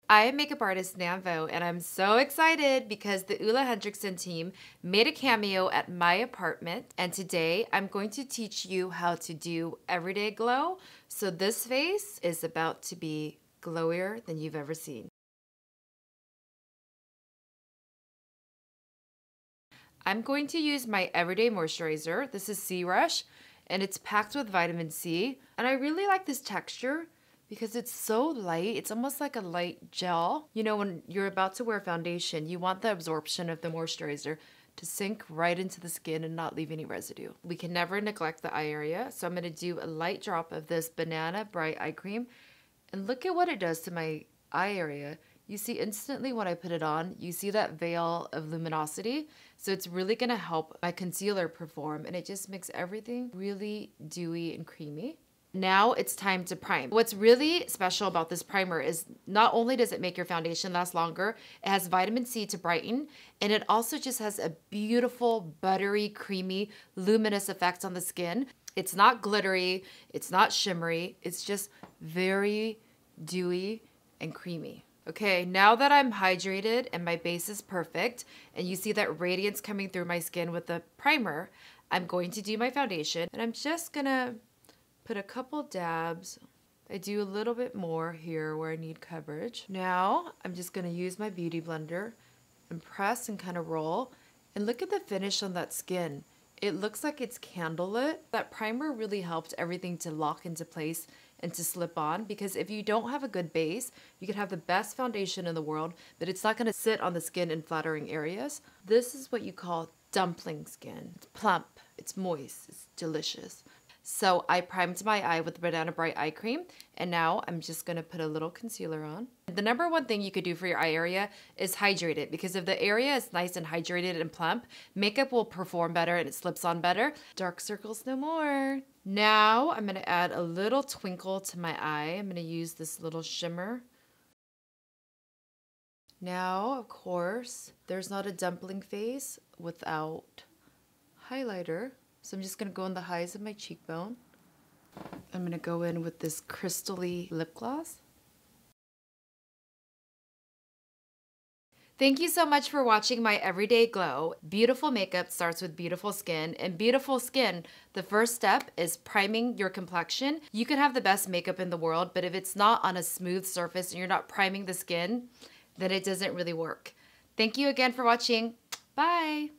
I am makeup artist Namvo, and I'm so excited because the Ole Henriksen team made a cameo at my apartment, and today I'm going to teach you how to do everyday glow. So this face is about to be glowier than you've ever seen. I'm going to use my everyday moisturizer. This is Sea Rush, and it's packed with vitamin C. And I really like this texture because it's so light. It's almost like a light gel. You know, when you're about to wear foundation, you want the absorption of the moisturizer to sink right into the skin and not leave any residue. We can never neglect the eye area, so I'm gonna do a light drop of this Banana Bright Eye Cream. And look at what it does to my eye area. You see instantly when I put it on, you see that veil of luminosity. So it's really gonna help my concealer perform, and it just makes everything really dewy and creamy. Now it's time to prime. What's really special about this primer is not only does it make your foundation last longer, it has vitamin C to brighten, and it also just has a beautiful, buttery, creamy, luminous effect on the skin. It's not glittery, it's not shimmery, it's just very dewy and creamy. Okay, now that I'm hydrated and my base is perfect, and you see that radiance coming through my skin with the primer, I'm going to do my foundation, and I'm just gonna put a couple dabs. I do a little bit more here where I need coverage. Now, I'm just gonna use my beauty blender and press and kind of roll, and look at the finish on that skin. It looks like it's candlelit. That primer really helped everything to lock into place and to slip on, because if you don't have a good base, you can have the best foundation in the world, but it's not gonna sit on the skin in flattering areas. This is what you call dumpling skin. It's plump, it's moist, it's delicious. So I primed my eye with the Banana Bright Eye Cream, and now I'm just gonna put a little concealer on. The number one thing you could do for your eye area is hydrate it, because if the area is nice and hydrated and plump, makeup will perform better and it slips on better. Dark circles no more. Now I'm gonna add a little twinkle to my eye. I'm gonna use this little shimmer. Now, of course, there's not a dumpling face without highlighter. So I'm just gonna go on the highs of my cheekbone. I'm gonna go in with this crystally lip gloss. Thank you so much for watching my everyday glow. Beautiful makeup starts with beautiful skin, and beautiful skin, the first step is priming your complexion. You can have the best makeup in the world, but if it's not on a smooth surface and you're not priming the skin, then it doesn't really work. Thank you again for watching. Bye.